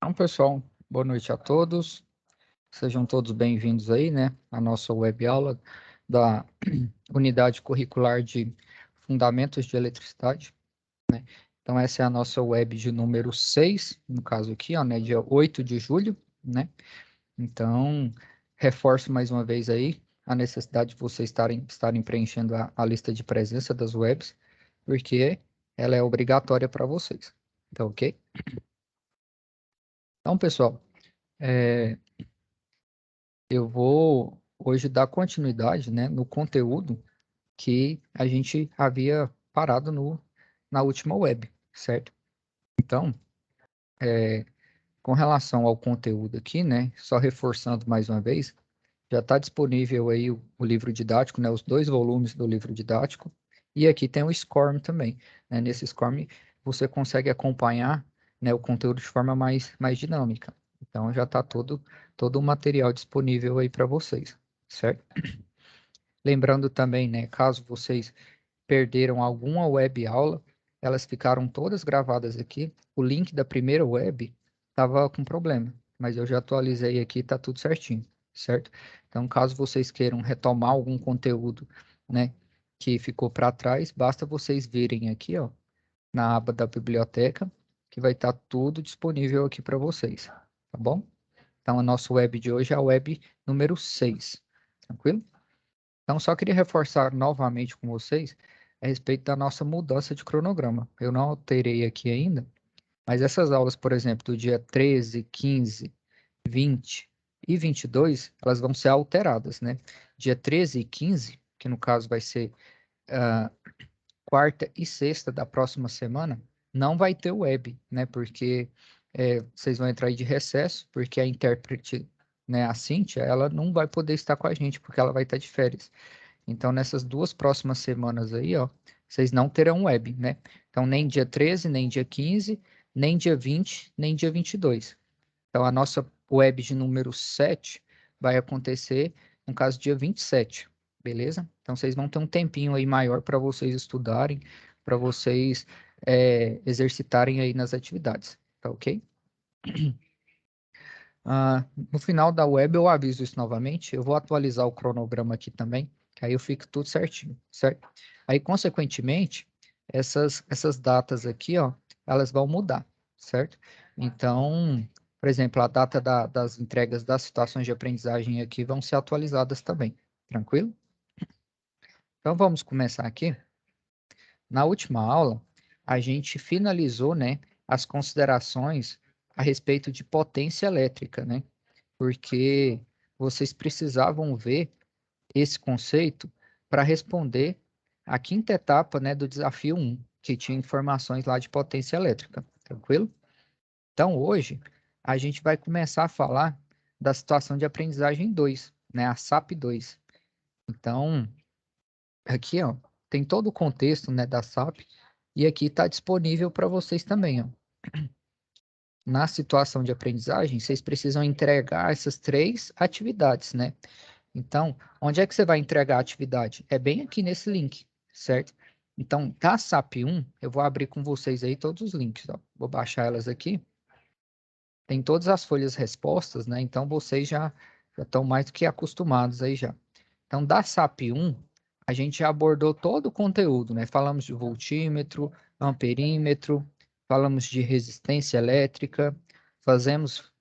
Então, pessoal, boa noite a todos. Sejam todos bem-vindos aí, né, à nossa web aula da Unidade Curricular de Fundamentos de Eletricidade. Então, essa é a nossa web de número 6, no caso aqui, ó, né, dia 8 de julho, né? Então, reforço mais uma vez aí a necessidade de vocês estarem preenchendo a lista de presença das webs, porque ela é obrigatória para vocês. Então, ok? Então, pessoal, eu vou hoje dar continuidade, né, no conteúdo que a gente havia parado na última web, certo? Então, com relação ao conteúdo aqui, né, só reforçando mais uma vez, já está disponível aí o livro didático, né, os 2 volumes do livro didático, e aqui tem o SCORM também, né? Nesse SCORM você consegue acompanhar, né, o conteúdo de forma mais dinâmica. Então já está todo o material disponível aí para vocês, certo? Lembrando também, né, caso vocês perderam alguma web aula, elas ficaram todas gravadas aqui. O link da primeira web estava com problema, mas eu já atualizei aqui, está tudo certinho, certo? Então, caso vocês queiram retomar algum conteúdo, né, que ficou para trás, basta vocês virem aqui, ó, na aba da biblioteca, que vai estar tudo disponível aqui para vocês, tá bom? Então, a nossa web de hoje é a web número 6, tranquilo? Então, só queria reforçar novamente com vocês a respeito da nossa mudança de cronograma. Eu não alterei aqui ainda, mas essas aulas, por exemplo, do dia 13, 15, 20 e 22, elas vão ser alteradas, né? Dia 13 e 15, que no caso vai ser uh, quarta e sexta da próxima semana, não vai ter web, né? Porque vocês vão entrar aí de recesso, porque a intérprete, né, a Cíntia, ela não vai poder estar com a gente, porque ela vai estar de férias. Então, nessas 2 próximas semanas aí, ó, vocês não terão web, né? Então, nem dia 13, nem dia 15, nem dia 20, nem dia 22. Então, a nossa web de número 7 vai acontecer, no caso, dia 27, beleza? Então, vocês vão ter um tempinho aí maior para vocês estudarem, para vocês exercitarem aí nas atividades, tá ok? No final da web eu aviso isso novamente, eu vou atualizar o cronograma aqui também, que aí eu fico tudo certinho, certo? Aí, consequentemente, essas datas aqui, ó, elas vão mudar, certo? Então, por exemplo, a data das entregas das situações de aprendizagem aqui vão ser atualizadas também, tranquilo? Então, vamos começar aqui. Na última aula, a gente finalizou, né, as considerações a respeito de potência elétrica, né? Porque vocês precisavam ver esse conceito para responder a quinta etapa, né, do desafio 1, que tinha informações lá de potência elétrica, tranquilo? Então, hoje, a gente vai começar a falar da situação de aprendizagem 2, né, a SAP 2. Então, aqui, ó, tem todo o contexto, né, da SAP, e aqui está disponível para vocês também, ó. Na situação de aprendizagem, vocês precisam entregar essas 3 atividades, né? Então, onde é que você vai entregar a atividade? É bem aqui nesse link, certo? Então, da SAP 1, eu vou abrir com vocês aí todos os links, ó. Vou baixar elas aqui. Tem todas as folhas respostas, né? Então, vocês já estão mais do que acostumados aí já. Então, da SAP 1, a gente já abordou todo o conteúdo, né? Falamos de voltímetro, amperímetro, falamos de resistência elétrica,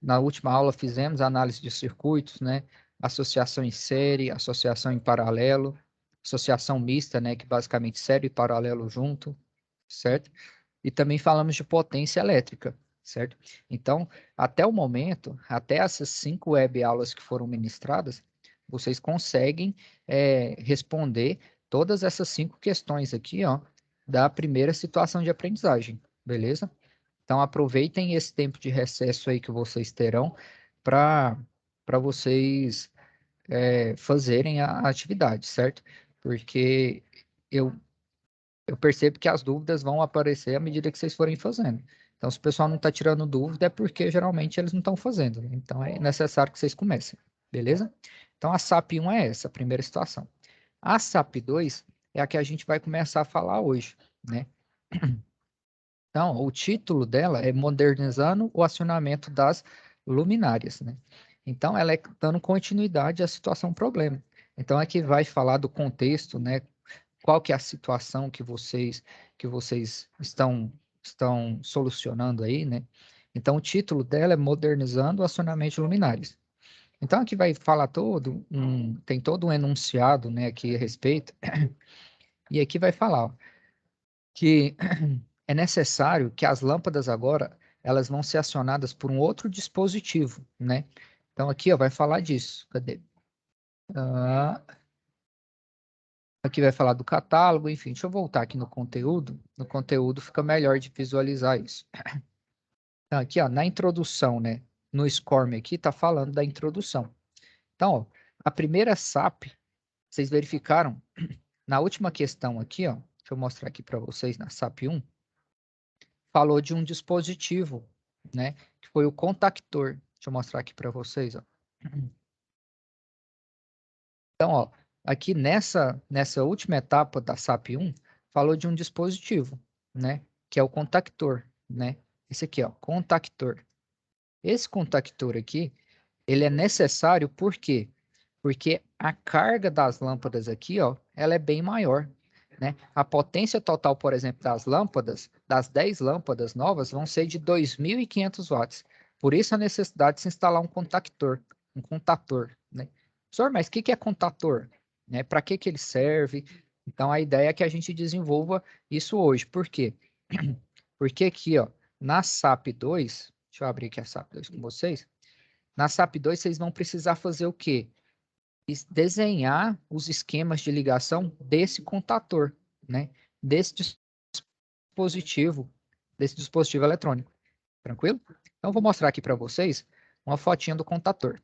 na última aula fizemos análise de circuitos, né? Associação em série, associação em paralelo, associação mista, né? Que basicamente série e paralelo junto, certo? E também falamos de potência elétrica, certo? Então, até o momento, até essas 5 web aulas que foram ministradas, vocês conseguem responder todas essas 5 questões aqui, ó, da primeira situação de aprendizagem, beleza? Então, aproveitem esse tempo de recesso aí que vocês terão para vocês fazerem a atividade, certo? Porque eu eu percebo que as dúvidas vão aparecer à medida que vocês forem fazendo. Então, se o pessoal não está tirando dúvida, é porque geralmente eles não estão fazendo, né? Então, é necessário que vocês comecem, beleza? Então, a SAP 1 é essa, a primeira situação. A SAP 2 é a que a gente vai começar a falar hoje, né? Então, o título dela é Modernizando o Acionamento das Luminárias, né? Então, ela é dando continuidade à situação problema. Então, aqui vai falar do contexto, né? Qual que é a situação que vocês estão solucionando aí, né? Então, o título dela é Modernizando o Acionamento de Luminárias. Então, aqui vai falar tem todo um enunciado, né, aqui a respeito, e aqui vai falar, ó, que é necessário que as lâmpadas agora, elas vão ser acionadas por um outro dispositivo, né? Então, aqui, ó, vai falar disso. Cadê? Ah, aqui vai falar do catálogo, enfim, deixa eu voltar aqui no conteúdo. No conteúdo fica melhor de visualizar isso. Então, aqui, ó, na introdução, né? No SCORM aqui, tá falando da introdução. Então, ó, a primeira SAP, vocês verificaram, na última questão aqui, ó, deixa eu mostrar aqui para vocês na SAP 1, falou de um dispositivo, né? Que foi o contactor. Deixa eu mostrar aqui para vocês, ó. Então, ó, aqui nessa última etapa da SAP 1, falou de um dispositivo, né? Que é o contactor, né? Esse aqui, ó, contactor. Esse contactor aqui, ele é necessário por quê? Porque a carga das lâmpadas aqui, ó, ela é bem maior, né? A potência total, por exemplo, das lâmpadas, das 10 lâmpadas novas, vão ser de 2.500 watts. Por isso a necessidade de se instalar um contator, né? Professor, mas o que é contator? Né? Para que ele serve? Então, a ideia é que a gente desenvolva isso hoje. Por quê? Porque aqui, ó, na SAP 2, deixa eu abrir aqui a SAP 2 com vocês. Na SAP 2, vocês vão precisar fazer o quê? Desenhar os esquemas de ligação desse contator, né? Desse dispositivo, desse dispositivo eletrônico. Tranquilo? Então, vou mostrar aqui para vocês uma fotinha do contator.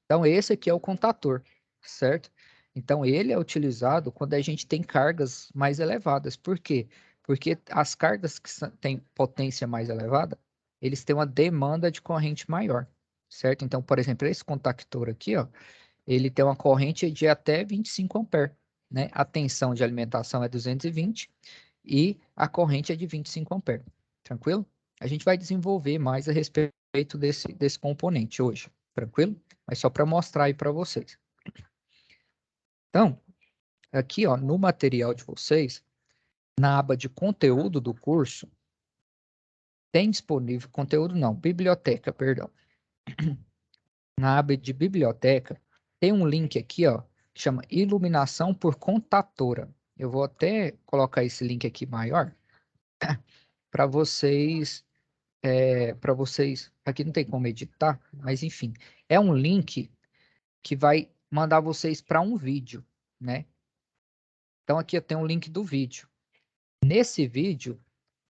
Então, esse aqui é o contator, certo? Então, ele é utilizado quando a gente tem cargas mais elevadas. Por quê? Porque as cargas que têm potência mais elevada, eles têm uma demanda de corrente maior, certo? Então, por exemplo, esse contactor aqui, ó, ele tem uma corrente de até 25 amperes, né? A tensão de alimentação é 220 e a corrente é de 25 amperes. Tranquilo? A gente vai desenvolver mais a respeito desse componente hoje. Tranquilo? Mas só para mostrar aí para vocês. Então, aqui, ó, no material de vocês, na aba de conteúdo do curso, tem disponível, conteúdo não, biblioteca, perdão. Na aba de biblioteca, tem um link aqui, ó, que chama Iluminação por Contatora. Eu vou até colocar esse link aqui maior para vocês, aqui não tem como editar, mas enfim, é um link que vai mandar vocês para um vídeo, né? Então aqui eu tenho um link do vídeo. Nesse vídeo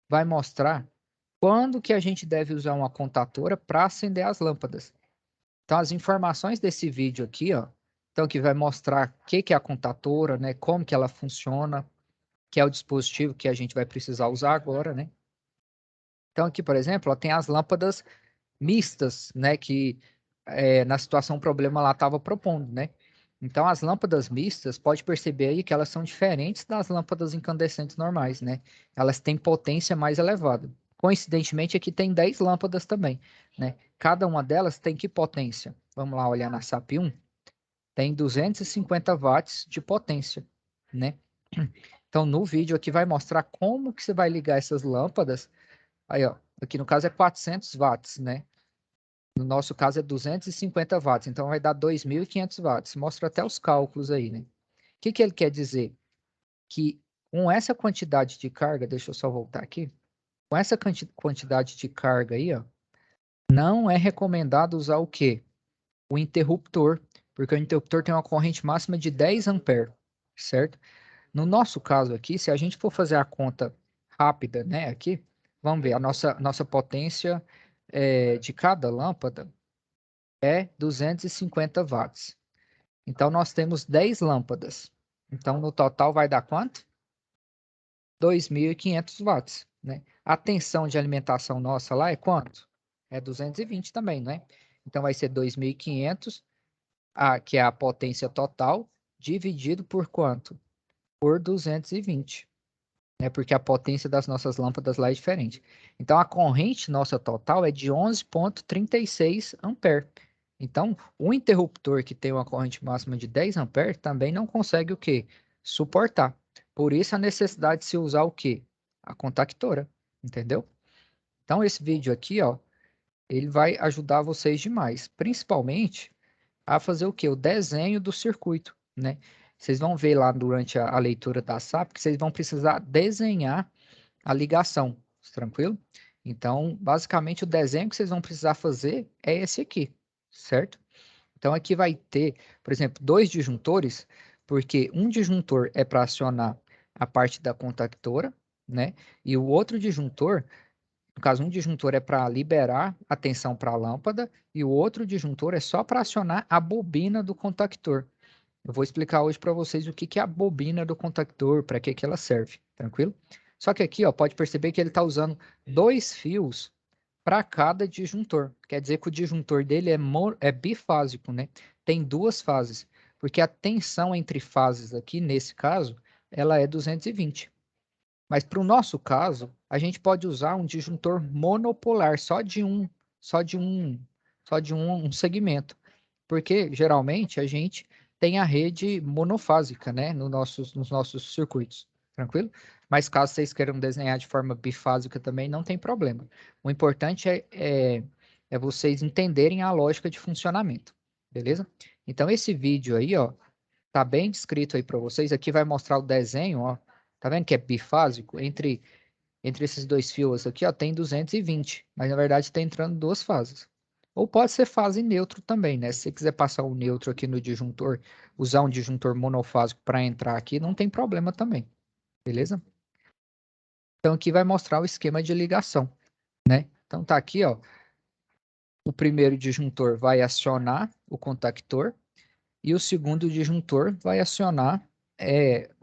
vai mostrar quando que a gente deve usar uma contatora para acender as lâmpadas. Então, as informações desse vídeo aqui, ó, então que vai mostrar o que é a contatora, né, como que ela funciona, que é o dispositivo que a gente vai precisar usar agora, né? Então, aqui, por exemplo, ó, tem as lâmpadas mistas, né, que na situação problema lá estava propondo, né? Então, as lâmpadas mistas, pode perceber aí que elas são diferentes das lâmpadas incandescentes normais, né? Elas têm potência mais elevada. Coincidentemente, aqui tem 10 lâmpadas também, né? Cada uma delas tem que potência? Vamos lá olhar na SAP 1. Tem 250 watts de potência, né? Então, no vídeo aqui vai mostrar como que você vai ligar essas lâmpadas. Aí, ó, aqui no caso é 400 watts, né? No nosso caso é 250 watts, então vai dar 2.500 watts. Mostra até os cálculos aí, né? O que ele quer dizer? Que com essa quantidade de carga, deixa eu só voltar aqui, com essa quantidade de carga aí, ó, não é recomendado usar o quê? O interruptor, porque o interruptor tem uma corrente máxima de 10 amperes, certo? No nosso caso aqui, se a gente for fazer a conta rápida, né, aqui, vamos ver, a nossa potência de cada lâmpada é 250 watts. Então, nós temos 10 lâmpadas. Então, no total vai dar quanto? 2.500 watts, né? A tensão de alimentação nossa lá é quanto? É 220 também, né? Então, vai ser 2.500, que é a potência total, dividido por quanto? Por 220. né? Porque a potência das nossas lâmpadas lá é diferente. Então, a corrente nossa total é de 11,36 ampere. Então, o interruptor que tem uma corrente máxima de 10 ampere também não consegue o quê? Suportar. Por isso, a necessidade de se usar o quê? A contactora, entendeu? Então, esse vídeo aqui, ó, ele vai ajudar vocês demais, principalmente a fazer o quê? O desenho do circuito, né? Vocês vão ver lá durante a leitura da SAP que vocês vão precisar desenhar a ligação, tranquilo? Então, basicamente, o desenho que vocês vão precisar fazer é esse aqui, certo? Então, aqui vai ter, por exemplo, 2 disjuntores, porque um disjuntor é para acionar a parte da contactora, né? E o outro disjuntor, no caso, um disjuntor é para liberar a tensão para a lâmpada e o outro disjuntor é só para acionar a bobina do contactor. Eu vou explicar hoje para vocês o que que é a bobina do contactor, para que que ela serve, tranquilo? Só que aqui, ó, pode perceber que ele está usando 2 fios para cada disjuntor. Quer dizer que o disjuntor dele é bifásico, né? Tem 2 fases, porque a tensão entre fases aqui, nesse caso, ela é 220. Mas para o nosso caso, a gente pode usar um disjuntor monopolar, só de um segmento. Porque geralmente a gente tem a rede monofásica, né, nos nossos circuitos, tranquilo? Mas caso vocês queiram desenhar de forma bifásica também, não tem problema. O importante é vocês entenderem a lógica de funcionamento, beleza? Então esse vídeo aí, ó, tá bem descrito aí para vocês. Aqui vai mostrar o desenho, ó. Tá vendo que é bifásico? Entre esses 2 fios aqui, ó, tem 220, mas na verdade está entrando 2 fases. Ou pode ser fase neutro também, né? Se você quiser passar o neutro aqui no disjuntor, usar um disjuntor monofásico para entrar aqui, não tem problema também, beleza? Então aqui vai mostrar o esquema de ligação, né? Então tá aqui, ó, o primeiro disjuntor vai acionar o contactor e o segundo disjuntor vai acionar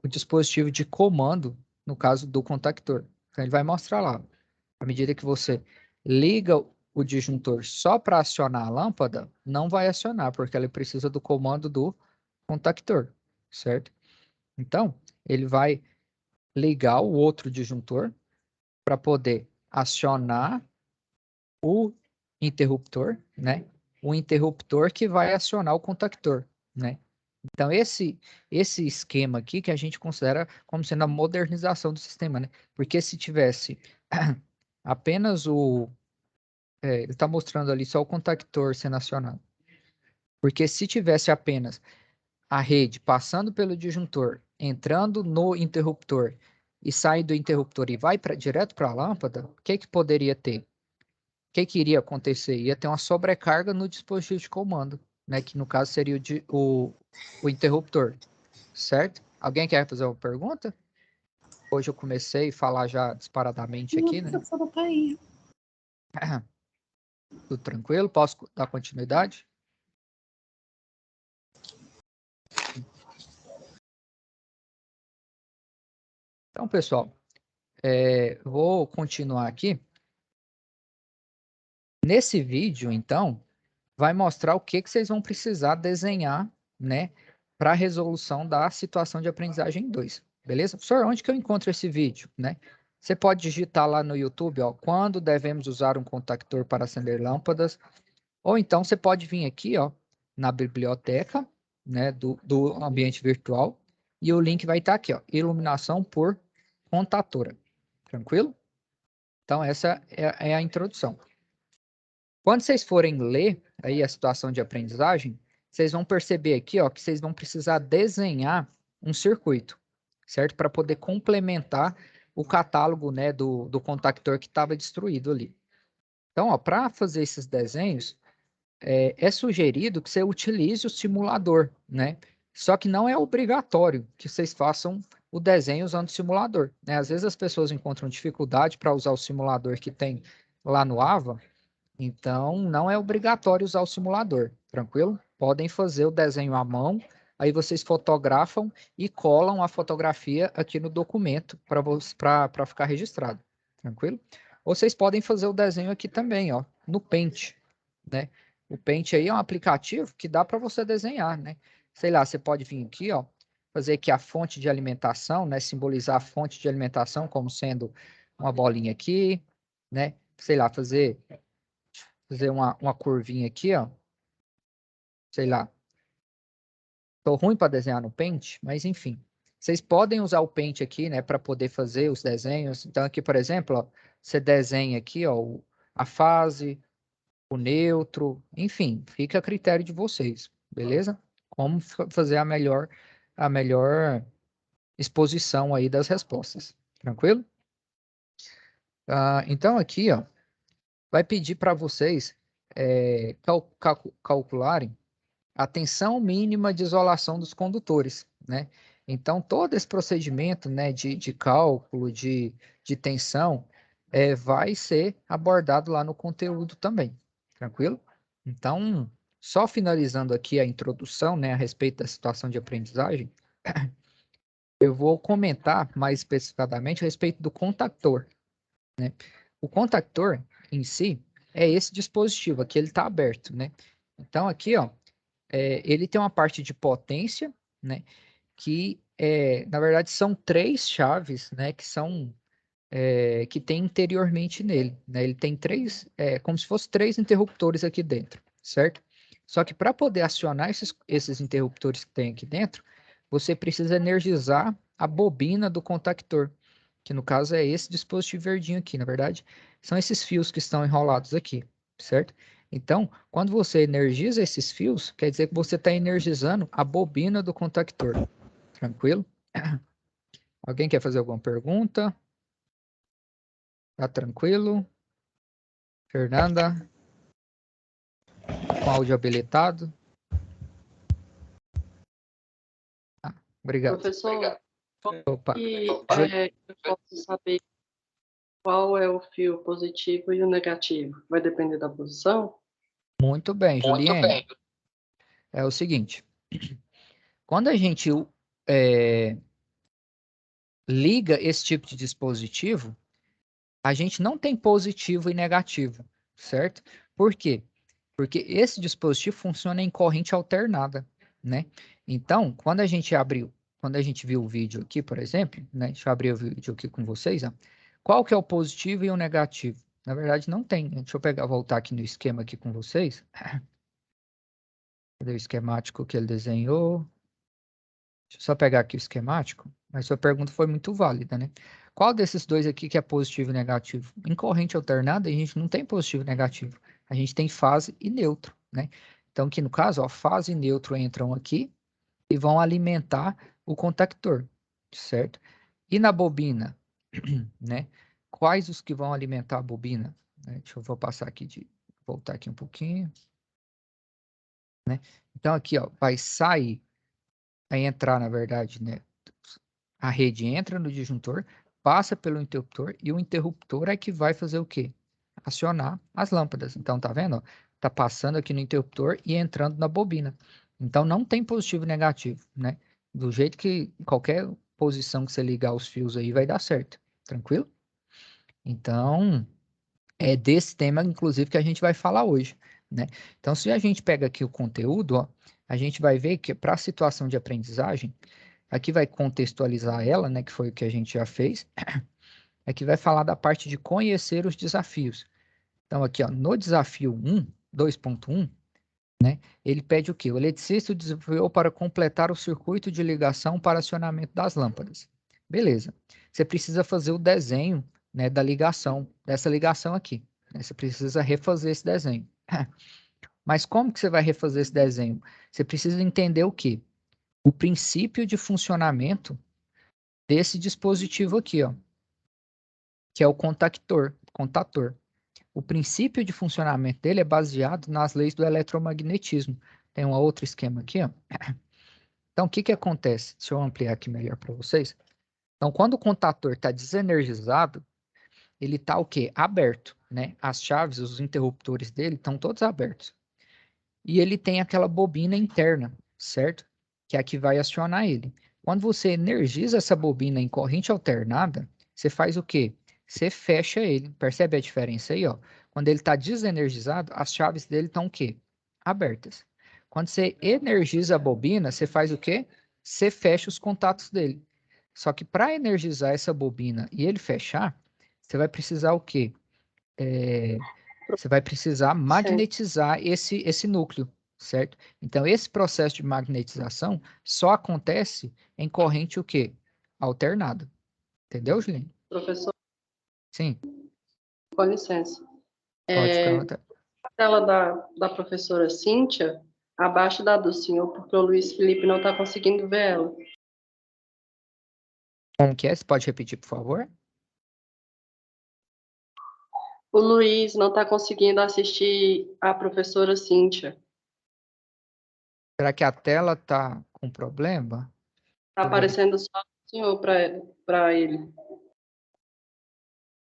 o dispositivo de comando, no caso do contactor. Então ele vai mostrar lá, à medida que você liga o disjuntor só para acionar a lâmpada, não vai acionar, porque ele precisa do comando do contactor, certo? Então, ele vai ligar o outro disjuntor para poder acionar o interruptor, né? O interruptor que vai acionar o contactor, né? Então, esse esquema aqui que a gente considera como sendo a modernização do sistema, né? Porque se tivesse apenas ele está mostrando ali só o contactor sendo acionado. Porque se tivesse apenas a rede passando pelo disjuntor, entrando no interruptor e sai do interruptor e vai direto para a lâmpada, o que poderia ter? O que iria acontecer? Ia ter uma sobrecarga no dispositivo de comando, né? Que no caso seria o interruptor, certo? Alguém quer fazer uma pergunta? Hoje eu comecei a falar já disparadamente aqui, né? Tá aí. Tudo tranquilo? Posso dar continuidade? Então, pessoal, vou continuar aqui. Nesse vídeo, então, vai mostrar o que vocês vão precisar desenhar, né, para a resolução da situação de aprendizagem 2, beleza? Professor, onde que eu encontro esse vídeo, né? Você pode digitar lá no YouTube, ó, quando devemos usar um contactor para acender lâmpadas, ou então você pode vir aqui, ó, na biblioteca, né, do ambiente virtual, e o link vai estar aqui, ó, iluminação por contatora, tranquilo? Então, essa é a introdução. Quando vocês forem ler aí a situação de aprendizagem, vocês vão perceber aqui, ó, que vocês vão precisar desenhar um circuito, certo? Para poder complementar o catálogo, né, do contactor que estava destruído ali. Então, para fazer esses desenhos, é sugerido que você utilize o simulador, né? Só que não é obrigatório que vocês façam o desenho usando o simulador, né? Às vezes as pessoas encontram dificuldade para usar o simulador que tem lá no AVA, então não é obrigatório usar o simulador, tranquilo? Podem fazer o desenho à mão, aí vocês fotografam e colam a fotografia aqui no documento para ficar registrado, tranquilo? Ou vocês podem fazer o desenho aqui também, ó, no Paint, né? O Paint aí é um aplicativo que dá para você desenhar, né? Sei lá, você pode vir aqui, ó, fazer aqui a fonte de alimentação, né? Simbolizar a fonte de alimentação como sendo uma bolinha aqui, né? Sei lá, fazer uma curvinha aqui, ó. Sei lá. Tô ruim para desenhar no Paint, mas enfim. Vocês podem usar o Paint aqui, né, para poder fazer os desenhos. Então aqui, por exemplo, ó, você desenha aqui, ó, a fase, o neutro, enfim, fica a critério de vocês, beleza? Como fazer a melhor exposição aí das respostas, tranquilo? Então aqui, ó, vai pedir para vocês calcularem a tensão mínima de isolação dos condutores, né? Então, todo esse procedimento, né, de cálculo de tensão vai ser abordado lá no conteúdo também, tranquilo? Então, só finalizando aqui a introdução, né, a respeito da situação de aprendizagem, eu vou comentar mais especificadamente a respeito do contactor, né? O contactor em si é esse dispositivo aqui, ele está aberto, né? Então, aqui, ó, ele tem uma parte de potência, né? Que, na verdade, são 3 chaves, né? Que tem interiormente nele, né? Ele tem 3, como se fosse 3 interruptores aqui dentro, certo? Só que para poder acionar esses interruptores que tem aqui dentro, você precisa energizar a bobina do contactor, que no caso é esse dispositivo verdinho aqui, na verdade, são esses fios que estão enrolados aqui, certo? Então, quando você energiza esses fios, quer dizer que você está energizando a bobina do contactor. Tranquilo? Alguém quer fazer alguma pergunta? Tá tranquilo? Fernanda? Com áudio habilitado? Obrigado. Professor, Opa. eu posso saber qual é o fio positivo e o negativo? Vai depender da posição? Muito bem, Juliane. É o seguinte. Quando a gente liga esse tipo de dispositivo, a gente não tem positivo e negativo, certo? Por quê? Porque esse dispositivo funciona em corrente alternada, né? Então, quando a gente viu o vídeo aqui, por exemplo, né? Deixa eu abrir o vídeo aqui com vocês, ó. Qual que é o positivo e o negativo? Na verdade, não tem. Deixa eu voltar aqui no esquema aqui com vocês. Cadê o esquemático que ele desenhou? Deixa eu só pegar aqui o esquemático. Mas sua pergunta foi muito válida, né? Qual desses dois aqui que é positivo e negativo? Em corrente alternada, a gente não tem positivo e negativo. A gente tem fase e neutro, né? Então, aqui no caso, ó, fase e neutro entram aqui e vão alimentar o contactor, certo? E na bobina, né? Quais os que vão alimentar a bobina? Vou passar aqui voltar aqui um pouquinho, né? Então, aqui, ó, vai sair, vai entrar, na verdade, né? A rede entra no disjuntor, passa pelo interruptor e o interruptor é que vai fazer o quê? Acionar as lâmpadas. Então, tá vendo? Ó? Tá passando aqui no interruptor e entrando na bobina. Então, não tem positivo e negativo, né? Do jeito que qualquer posição que você ligar os fios aí vai dar certo. Tranquilo? Então, é desse tema, inclusive, que a gente vai falar hoje, né? Então, se a gente pega aqui o conteúdo, ó, a gente vai ver que para a situação de aprendizagem, aqui vai contextualizar ela, né, que foi o que a gente já fez. Aqui vai falar da parte de conhecer os desafios. Então, aqui, ó, no desafio 2.1, né, ele pede o quê? O eletricista desafiou para completar o circuito de ligação para acionamento das lâmpadas. Beleza. Você precisa fazer o desenho, né, da ligação, dessa ligação aqui, né? Você precisa refazer esse desenho. Mas como que você vai refazer esse desenho? Você precisa entender o quê? O princípio de funcionamento desse dispositivo aqui, ó, que é o contator. O princípio de funcionamento dele é baseado nas leis do eletromagnetismo. Tem um outro esquema aqui, ó. Então, o que que acontece? Deixa eu ampliar aqui melhor para vocês. Então, quando o contator está desenergizado, ele está o quê? Aberto, né? As chaves, os interruptores dele estão todos abertos. E ele tem aquela bobina interna, certo? Que é a que vai acionar ele. Quando você energiza essa bobina em corrente alternada, você faz o quê? Você fecha ele. Percebe a diferença aí, ó? Quando ele está desenergizado, as chaves dele estão o quê? Abertas. Quando você energiza a bobina, você faz o quê? você fecha os contatos dele. Só que para energizar essa bobina e ele fechar, você vai precisar o quê? Você vai precisar magnetizar esse núcleo, certo? Então, esse processo de magnetização só acontece em corrente o quê? Alternada. Entendeu, Julinho? Professor, Sim, com licença. pode perguntar. A tela da professora Cíntia, abaixo da do senhor, porque o Luiz Felipe não está conseguindo ver ela. Como que é? Você pode repetir, por favor? O Luiz não está conseguindo assistir a professora Cíntia. Será que a tela está com problema? Está aparecendo só o senhor para ele.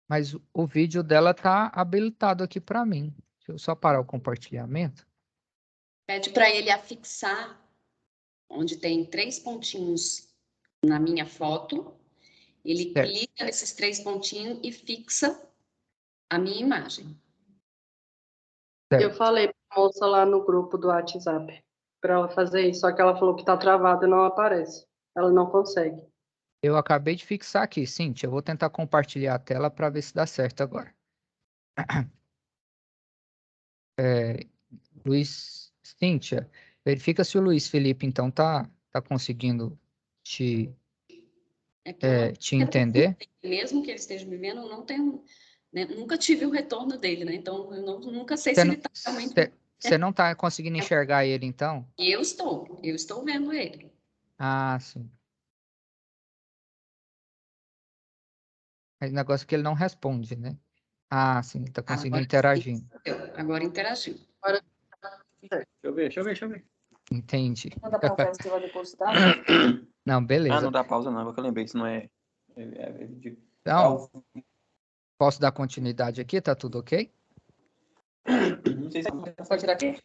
Mas o vídeo dela está habilitado aqui para mim. Deixa eu só parar o compartilhamento. Pede para ele afixar onde tem 3 pontinhos na minha foto. Ele Certo. clica nesses 3 pontinhos e fixa a minha imagem. Eu falei para a moça lá no grupo do WhatsApp para ela fazer isso, só que ela falou que está travado e não aparece. Ela não consegue. Eu acabei de fixar aqui, Cíntia. Eu vou tentar compartilhar a tela para ver se dá certo agora. Luiz, Cíntia, verifica se o Luiz Felipe, então, tá conseguindo te te entender. Mesmo que ele esteja me vendo, eu não tenho, né, nunca tive o retorno dele, né? Então, eu nunca sei se ele está realmente... Você não está conseguindo enxergar ele, então? Eu estou vendo ele. Ah, sim. Mas o negócio é que ele não responde, né? Ah, sim, ele está conseguindo interagir. Agora interagiu. Deixa eu ver. Entendi. Manda para o Félix que vai depositar. Não, beleza. Ah, não dá pausa não, porque eu lembrei que isso não é... Então, posso dar continuidade aqui? Tá tudo ok? Não sei se... Pode tirar aqui?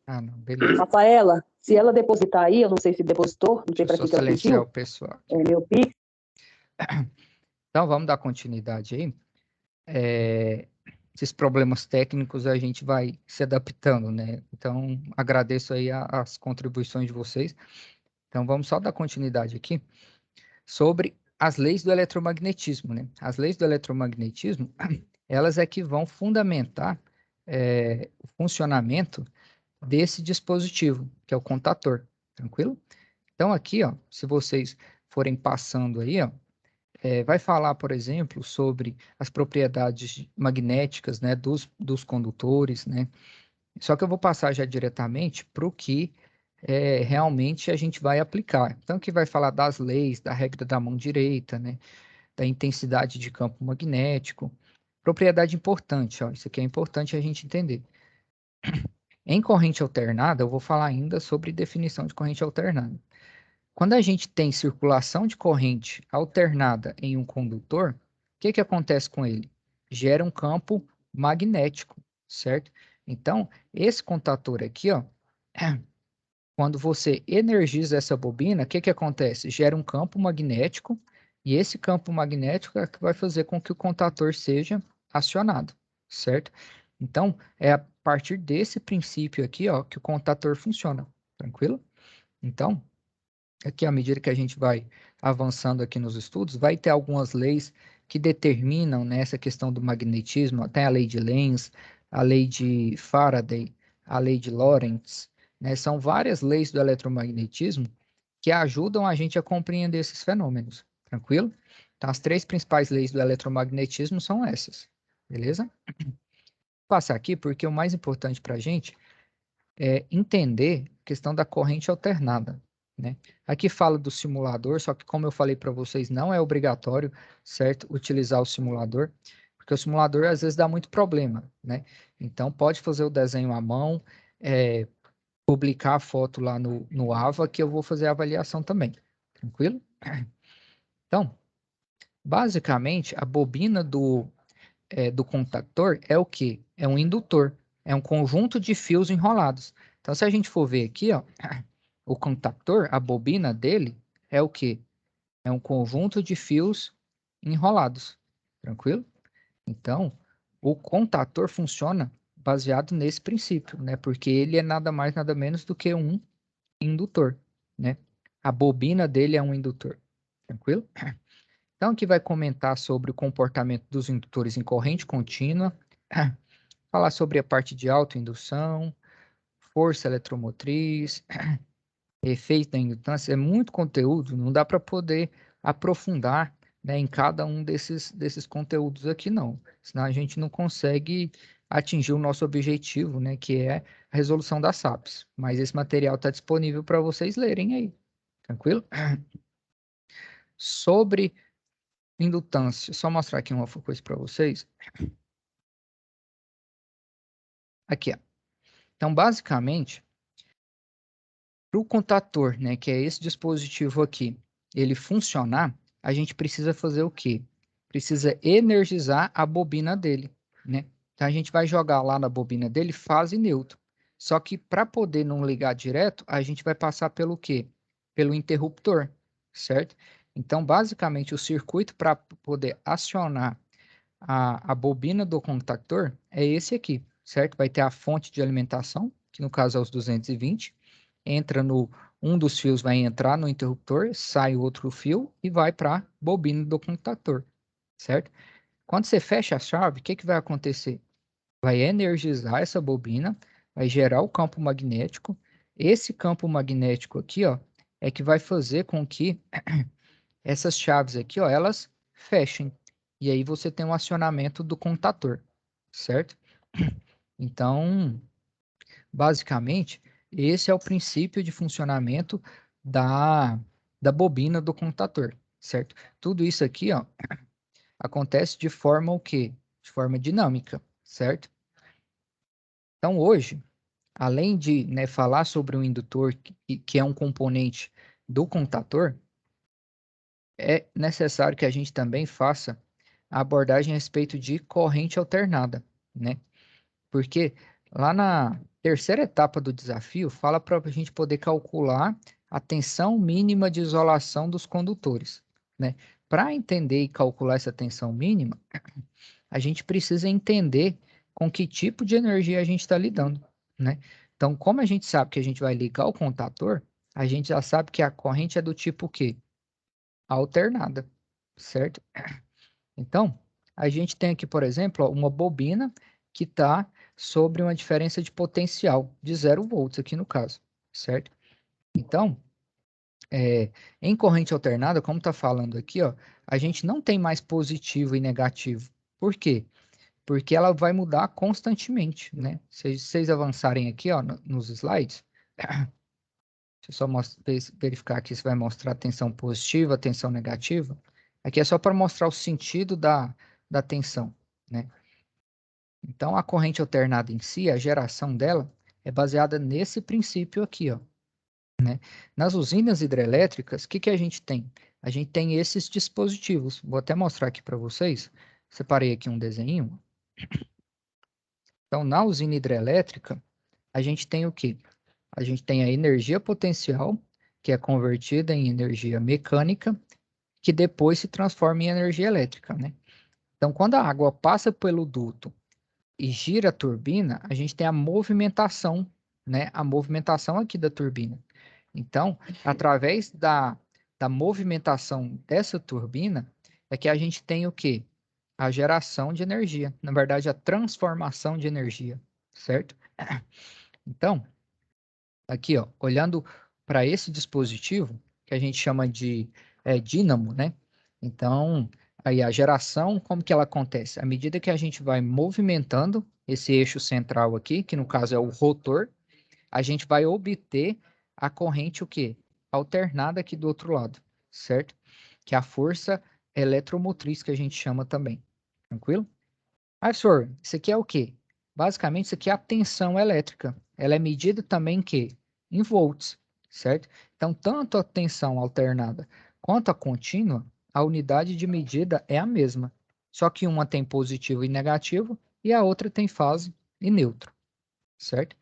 Ah, não, beleza. Rafaela, se ela depositar aí, eu não sei se depositou, não sei Deixa eu para só que ela silenciar pediu. o pessoal. É meu Pix. Então, vamos dar continuidade aí. Esses problemas técnicos a gente vai se adaptando, né? Então, agradeço aí as contribuições de vocês. Então, vamos só dar continuidade aqui sobre as leis do eletromagnetismo, né? As leis do eletromagnetismo, elas é que vão fundamentar o funcionamento desse dispositivo, que é o contator, tranquilo? Então, aqui, ó, se vocês forem passando aí, ó, vai falar, por exemplo, sobre as propriedades magnéticas, né, dos condutores, né? Só que eu vou passar já diretamente para o que realmente a gente vai aplicar. Então, que vai falar das leis, da regra da mão direita, né, da intensidade de campo magnético. Propriedade importante, ó, isso aqui é importante a gente entender. Em corrente alternada, eu vou falar ainda sobre definição de corrente alternada. Quando a gente tem circulação de corrente alternada em um condutor, o que acontece com ele? Gera um campo magnético, certo? Então, esse contator aqui, ó, quando você energiza essa bobina, o que acontece? Gera um campo magnético, e esse campo magnético é que vai fazer com que o contator seja acionado, certo? Então, é a partir desse princípio aqui, ó, que o contator funciona, tranquilo? Então, aqui, à medida que a gente vai avançando aqui nos estudos, vai ter algumas leis que determinam, né, essa questão do magnetismo, até a lei de Lenz, a lei de Faraday, a lei de Lorentz, né, são várias leis do eletromagnetismo que ajudam a gente a compreender esses fenômenos, tranquilo? Então, as 3 principais leis do eletromagnetismo são essas, beleza? Vou passar aqui porque o mais importante para a gente é entender a questão da corrente alternada, né? Aqui fala do simulador, só que como eu falei para vocês, não é obrigatório, certo, utilizar o simulador, porque o simulador às vezes dá muito problema, né? Então pode fazer o desenho à mão, publicar a foto lá no AVA, que eu vou fazer a avaliação também, tranquilo? Então, basicamente, a bobina do contactor é o quê? É um indutor, é um conjunto de fios enrolados. Então, se a gente for ver aqui, ó, o contactor, a bobina dele é o quê? É um conjunto de fios enrolados, tranquilo? Então, o contator funciona baseado nesse princípio, né? Porque ele é nada mais, nada menos do que um indutor, né? A bobina dele é um indutor, tranquilo? Então, aqui vai comentar sobre o comportamento dos indutores em corrente contínua, falar sobre a parte de autoindução, força eletromotriz, efeito da indutância. É muito conteúdo, não dá para poder aprofundar, né, em cada um desses conteúdos aqui, não. Senão a gente não consegue atingir o nosso objetivo, né, que é a resolução das SAPs. Mas esse material está disponível para vocês lerem aí, tranquilo? Sobre indutância, só mostrar aqui uma coisa para vocês. Aqui, ó. Então, basicamente, para o contator, né, que é esse dispositivo aqui, ele funcionar, a gente precisa fazer o quê? Precisa energizar a bobina dele, né? Então, a gente vai jogar lá na bobina dele fase neutro. Só que para poder não ligar direto, a gente vai passar pelo quê? Pelo interruptor, certo? Então, basicamente, o circuito para poder acionar a bobina do contactor é esse aqui, certo? Vai ter a fonte de alimentação, que no caso é os 220, entra no um dos fios vai entrar no interruptor, sai o outro fio e vai para a bobina do contactor, certo? Quando você fecha a chave, o que que vai acontecer? Vai energizar essa bobina, vai gerar o campo magnético. Esse campo magnético aqui, ó, é que vai fazer com que essas chaves aqui, ó, elas fechem. E aí você tem um acionamento do contator, certo? Então, basicamente, esse é o princípio de funcionamento da bobina do contator, certo? Tudo isso aqui, ó, acontece de forma o quê? De forma dinâmica, certo? Então, hoje, além de, né, falar sobre o indutor, que é um componente do contator, é necessário que a gente também faça a abordagem a respeito de corrente alternada, né? Porque lá na terceira etapa do desafio, fala para a gente poder calcular a tensão mínima de isolação dos condutores, né? Para entender e calcular essa tensão mínima, a gente precisa entender com que tipo de energia a gente está lidando, né? Então, como a gente sabe que a gente vai ligar o contator, a gente já sabe que a corrente é do tipo quê? Alternada, certo? Então, a gente tem aqui, por exemplo, ó, uma bobina que está sobre uma diferença de potencial de 0 volts aqui no caso, certo? Então, em corrente alternada, como está falando aqui, ó, a gente não tem mais positivo e negativo. Por quê? Porque ela vai mudar constantemente, né? Se vocês avançarem aqui, ó, nos slides, deixa eu só verificar aqui se vai mostrar tensão positiva, tensão negativa. Aqui é só para mostrar o sentido da tensão, né? Então, a corrente alternada em si, a geração dela, é baseada nesse princípio aqui, ó, né? Nas usinas hidrelétricas, o que a gente tem? A gente tem esses dispositivos. Vou até mostrar aqui para vocês. Separei aqui um desenho. Então, na usina hidrelétrica, a gente tem o quê? A gente tem a energia potencial, que é convertida em energia mecânica, que depois se transforma em energia elétrica, né? Então, quando a água passa pelo duto e gira a turbina, a gente tem a movimentação, né? A movimentação aqui da turbina. Então, através da movimentação dessa turbina, é que a gente tem o quê? A geração de energia. Na verdade, a transformação de energia, certo? Então, aqui, ó, olhando para esse dispositivo, que a gente chama de dínamo, né? Então, aí a geração, como que ela acontece? À medida que a gente vai movimentando esse eixo central aqui, que no caso é o rotor, a gente vai obter a corrente o quê? Alternada aqui do outro lado, certo? Que é a força eletromotriz que a gente chama também. Tranquilo? Aí, senhor, isso aqui é o quê? Basicamente, isso aqui é a tensão elétrica. Ela é medida também em quê? Em volts, certo? Então, tanto a tensão alternada quanto a contínua, a unidade de medida é a mesma. Só que uma tem positivo e negativo e a outra tem fase e neutro, certo?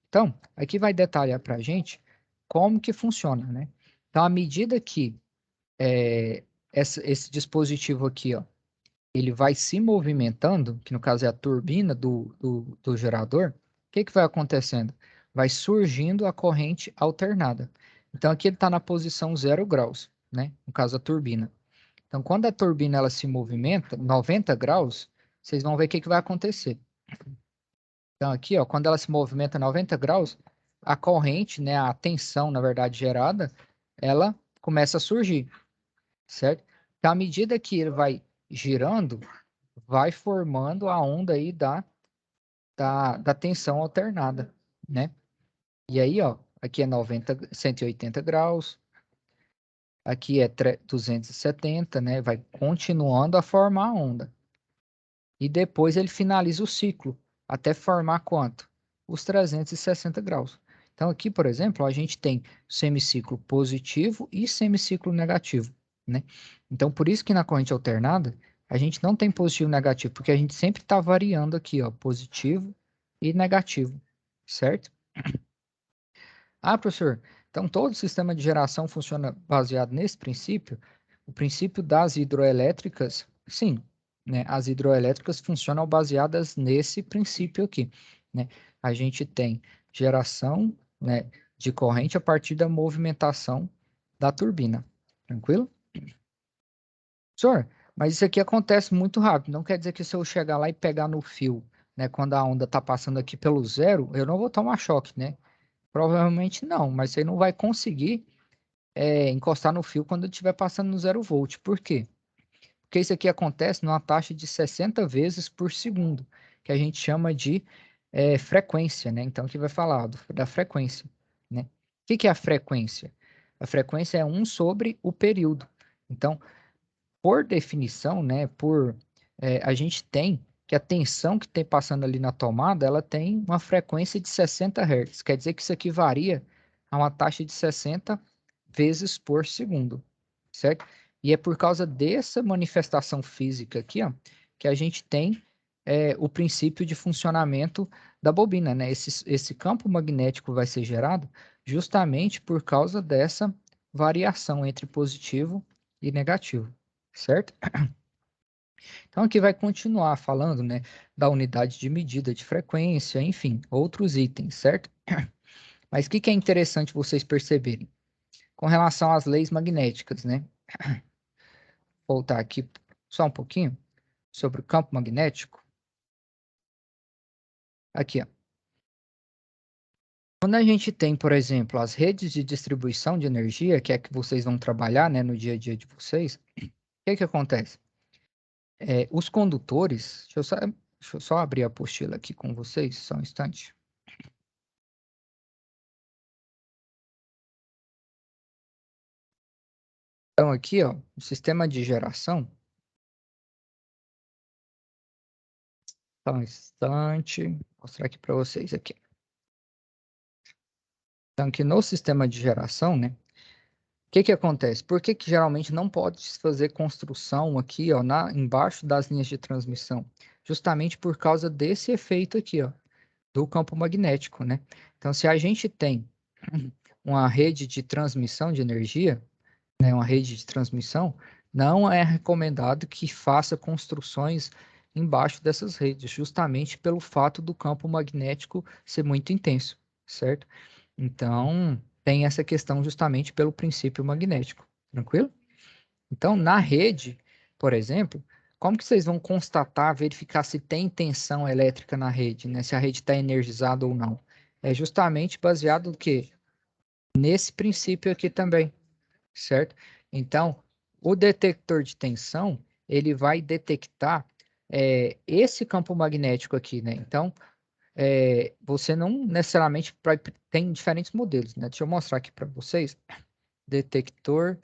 Então, aqui vai detalhar para a gente como que funciona, né? Então, à medida que esse dispositivo aqui, ó, ele vai se movimentando, que no caso é a turbina do gerador, o que vai acontecendo? Vai surgindo a corrente alternada. Então, aqui ele está na posição 0 graus, né? No caso, a turbina. Então, quando a turbina ela se movimenta 90 graus, vocês vão ver o que vai acontecer. Então, aqui, ó, quando ela se movimenta 90 graus, a corrente, né, a tensão, na verdade, gerada, ela começa a surgir, certo? Então, à medida que ele vai girando, vai formando a onda aí da tensão alternada, né? E aí, ó, aqui é 180 graus, aqui é 270, né? Vai continuando a formar a onda. E depois ele finaliza o ciclo, até formar quanto? Os 360 graus. Então, aqui, por exemplo, a gente tem semiciclo positivo e semiciclo negativo, né? Então, por isso que na corrente alternada, a gente não tem positivo e negativo, porque a gente sempre está variando aqui, ó, positivo e negativo, certo? Ah, professor, então todo o sistema de geração funciona baseado nesse princípio? O princípio das hidroelétricas, sim, né? As hidroelétricas funcionam baseadas nesse princípio aqui, né? A gente tem geração, né, de corrente a partir da movimentação da turbina. Tranquilo? Professor, mas isso aqui acontece muito rápido. Não quer dizer que se eu chegar lá e pegar no fio, né, quando a onda está passando aqui pelo zero, eu não vou tomar choque, né? Provavelmente não, mas você não vai conseguir encostar no fio quando estiver passando no 0 volt. Por quê? Porque isso aqui acontece numa taxa de 60 vezes por segundo, que a gente chama de frequência, né? Então, aqui vai falar da frequência, né? O que é a frequência? A frequência é 1 sobre o período. Então, por definição, né, a gente tem que a tensão que tem passando ali na tomada, ela tem uma frequência de 60 Hz. Quer dizer que isso aqui varia a uma taxa de 60 vezes por segundo, certo? E é por causa dessa manifestação física aqui, ó, que a gente tem o princípio de funcionamento da bobina, né? Esse campo magnético vai ser gerado justamente por causa dessa variação entre positivo e negativo, certo? Então, aqui vai continuar falando, né, da unidade de medida de frequência, enfim, outros itens, certo? Mas o que é interessante vocês perceberem? Com relação às leis magnéticas, né? Vou voltar aqui só um pouquinho sobre o campo magnético. Aqui, ó. Quando a gente tem, por exemplo, as redes de distribuição de energia, que é que vocês vão trabalhar, né, no dia a dia de vocês, o que acontece? Os condutores, deixa eu só abrir a apostila aqui com vocês, só um instante. Então, aqui, ó, o sistema de geração. Só um instante, vou mostrar aqui para vocês aqui. Então, aqui no sistema de geração, né? O que acontece? Por que geralmente não pode se fazer construção aqui, ó, embaixo das linhas de transmissão? Justamente por causa desse efeito aqui, ó, do campo magnético, né? Então, se a gente tem uma rede de transmissão de energia, né, uma rede de transmissão, não é recomendado que faça construções embaixo dessas redes, justamente pelo fato do campo magnético ser muito intenso, certo? Então, tem essa questão justamente pelo princípio magnético, tranquilo? Então, na rede, por exemplo, como que vocês vão constatar, verificar se tem tensão elétrica na rede, né? Se a rede está energizada ou não? É justamente baseado no quê? Nesse princípio aqui também, certo? Então, o detector de tensão, ele vai detectar esse campo magnético aqui, né? Então, você não necessariamente tem diferentes modelos, né? Deixa eu mostrar aqui para vocês. Detector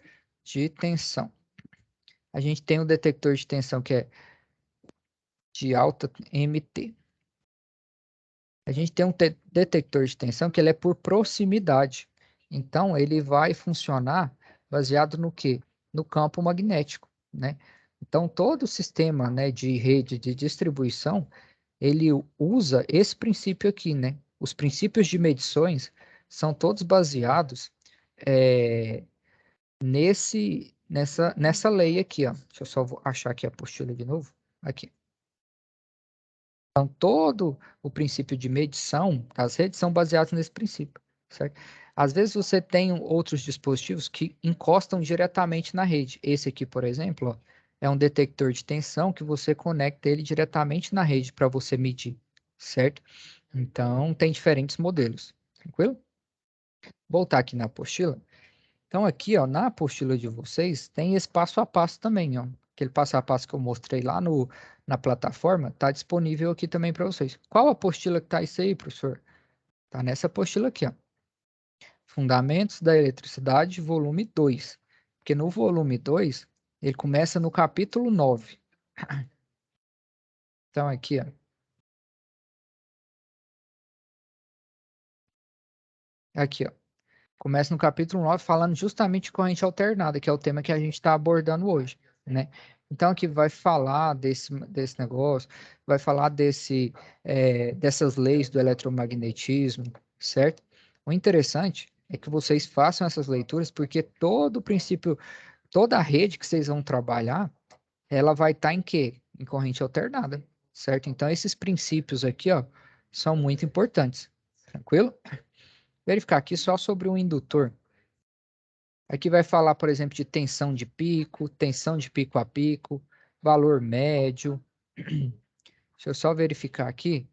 de tensão. A gente tem um detector de tensão que é de alta MT. A gente tem um detector de tensão que ele é por proximidade. Então, ele vai funcionar baseado no quê? No campo magnético, né? Então, todo o sistema, né, de rede de distribuição, ele usa esse princípio aqui, né? Os princípios de medições são todos baseados nessa lei aqui, ó. Deixa eu só achar aqui a apostila de novo. Aqui. Então, todo o princípio de medição das redes são baseados nesse princípio, certo? Às vezes você tem outros dispositivos que encostam diretamente na rede. Esse aqui, por exemplo, ó, é um detector de tensão que você conecta ele diretamente na rede para você medir, certo? Então, tem diferentes modelos, tranquilo? Voltar aqui na apostila. Então, aqui, ó, na apostila de vocês, tem esse passo a passo também, ó. Aquele passo a passo que eu mostrei lá na plataforma, está disponível aqui também para vocês. Qual apostila que está isso aí, professor? Está nessa apostila aqui, ó. Fundamentos da Eletricidade, volume 2. Porque no volume 2, ele começa no capítulo 9. Então, aqui, ó. Aqui, ó. Começa no capítulo 9 falando justamente de corrente alternada, que é o tema que a gente está abordando hoje, né? Então, aqui vai falar desse negócio, vai falar dessas leis do eletromagnetismo, certo? O interessante é que vocês façam essas leituras, porque todo o princípio, toda a rede que vocês vão trabalhar, ela vai estar em quê? Em corrente alternada, certo? Então, esses princípios aqui, ó, são muito importantes, tranquilo? Verificar aqui só sobre o indutor. Aqui vai falar, por exemplo, de tensão de pico a pico, valor médio. Deixa eu só verificar aqui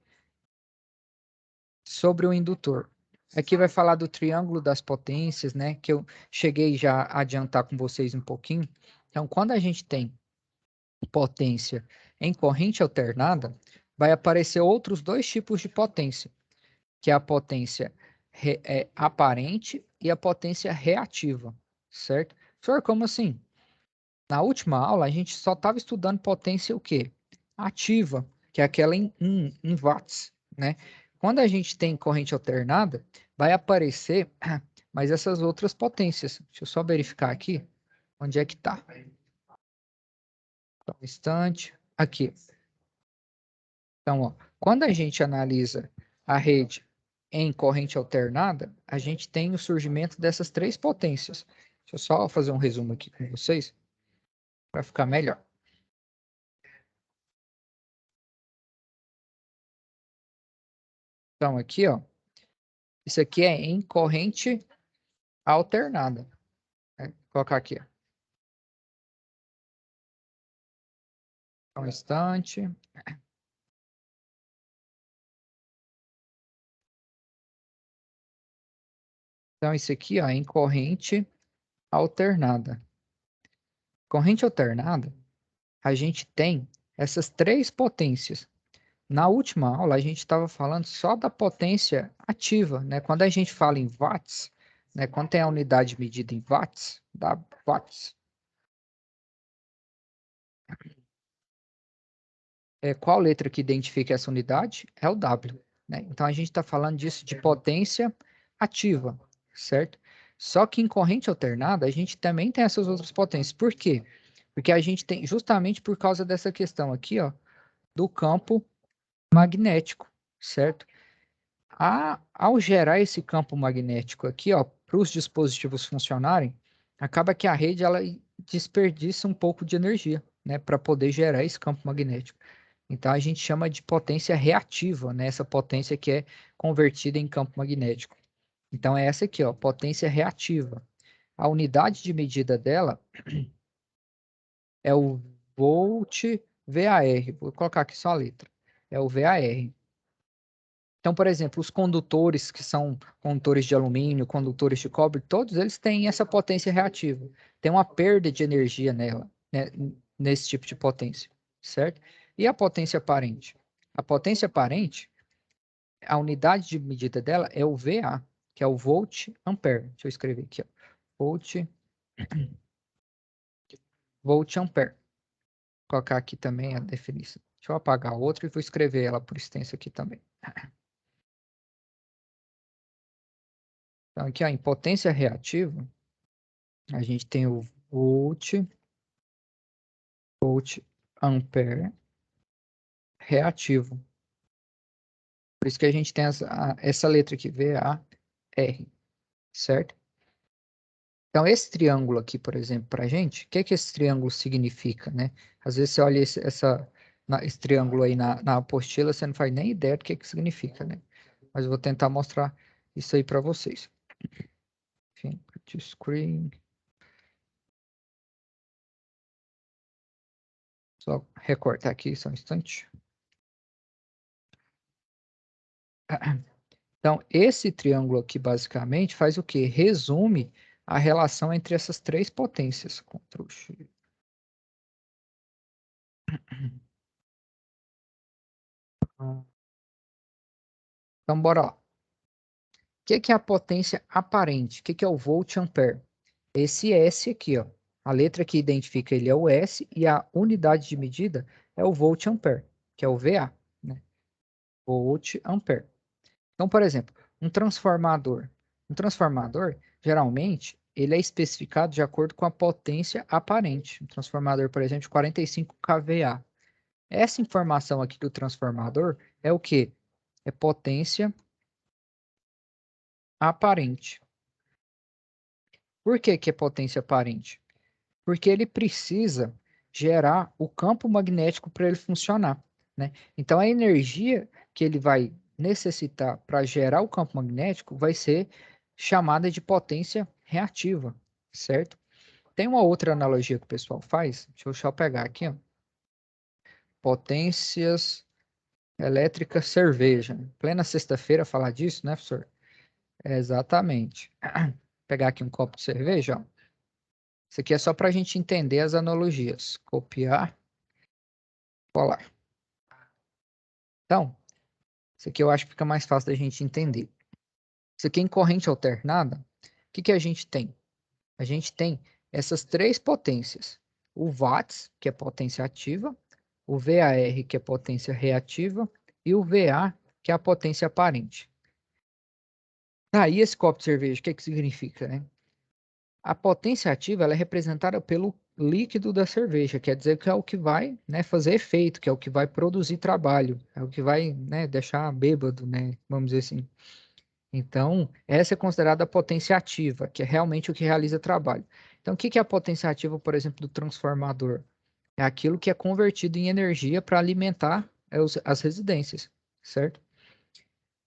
sobre o indutor. Aqui vai falar do triângulo das potências, né? Que eu cheguei já a adiantar com vocês um pouquinho. Então, quando a gente tem potência em corrente alternada, vai aparecer outros dois tipos de potência, que é a potência aparente e a potência reativa, certo? Senhor, como assim? Na última aula, a gente só estava estudando potência o quê? Ativa, que é aquela em watts, né? Quando a gente tem corrente alternada, vai aparecer mais essas outras potências. Deixa eu só verificar aqui onde é que está. Um instante. Aqui. Então, ó, quando a gente analisa a rede em corrente alternada, a gente tem o surgimento dessas três potências. Deixa eu só fazer um resumo aqui com vocês, para ficar melhor. Então, aqui, ó, isso aqui é em corrente alternada. Vou colocar aqui, ó. Um instante. Então, isso aqui, ó, é em corrente alternada. Corrente alternada, a gente tem essas três potências. Na última aula, a gente estava falando só da potência ativa, né? Quando a gente fala em watts, né? Quando tem a unidade medida em watts, dá watts. Qual letra que identifica essa unidade? É o W, né? Então, a gente está falando disso de potência ativa, certo? Só que em corrente alternada, a gente também tem essas outras potências. Por quê? Porque a gente tem, justamente por causa dessa questão aqui, ó, do campo magnético, certo? Ao gerar esse campo magnético aqui, ó, para os dispositivos funcionarem, acaba que a rede ela desperdiça um pouco de energia, né, para poder gerar esse campo magnético. Então a gente chama de potência reativa, né, essa potência que é convertida em campo magnético. Então é essa aqui, ó, potência reativa. A unidade de medida dela é o volt VAR. Vou colocar aqui só a letra. É o VAR. Então, por exemplo, os condutores que são condutores de alumínio, condutores de cobre, todos eles têm essa potência reativa. Tem uma perda de energia nela, né, nesse tipo de potência, certo? E a potência aparente? A potência aparente, a unidade de medida dela é o VA, que é o volt ampere. Deixa eu escrever aqui, ó. Volt ampere. Vou colocar aqui também a definição. Deixa eu apagar a outra e vou escrever ela por extenso aqui também. Então, aqui, ó, em potência reativa, a gente tem o volt ampere reativo. Por isso que a gente tem essa letra aqui, VAR, certo? Então, esse triângulo aqui, por exemplo, para a gente, o que que esse triângulo significa, né? Às vezes você olha esse triângulo aí na apostila, você não faz nem ideia do que significa, né? Mas eu vou tentar mostrar isso aí para vocês. to screen. Só recortar aqui só um instante. Então, esse triângulo aqui, basicamente, faz o quê? Resume a relação entre essas três potências. Ctrl X. Então, bora lá. O que é a potência aparente? O que é o volt ampere? Esse S aqui, ó. A letra que identifica ele é o S e a unidade de medida é o volt ampere, que é o VA, né? Volt ampere. Então, por exemplo, um transformador. Um transformador, geralmente, ele é especificado de acordo com a potência aparente. Um transformador, por exemplo, de 45 kVA. Essa informação aqui do transformador é o quê? É potência aparente. Por que que é potência aparente? Porque ele precisa gerar o campo magnético para ele funcionar, né? Então, a energia que ele vai necessitar para gerar o campo magnético vai ser chamada de potência reativa, certo? Tem uma outra analogia que o pessoal faz, deixa eu só pegar aqui, ó. Potências elétricas cerveja. Plena sexta-feira falar disso, né, professor? Exatamente. Vou pegar aqui um copo de cerveja, ó. Isso aqui é só para a gente entender as analogias. Copiar, colar. Então, isso aqui eu acho que fica mais fácil da gente entender. Isso aqui em corrente alternada, o que a gente tem? A gente tem essas três potências. O watts, que é potência ativa, o VAR, que é potência reativa, e o VA, que é a potência aparente. Aí esse copo de cerveja, o que significa, né? A potência ativa ela é representada pelo líquido da cerveja, quer dizer que é o que vai, né, fazer efeito, que é o que vai produzir trabalho, é o que vai, né, deixar bêbado, né, vamos dizer assim. Então, essa é considerada a potência ativa, que é realmente o que realiza trabalho. Então, o que é a potência ativa, por exemplo, do transformador? É aquilo que é convertido em energia para alimentar as residências, certo?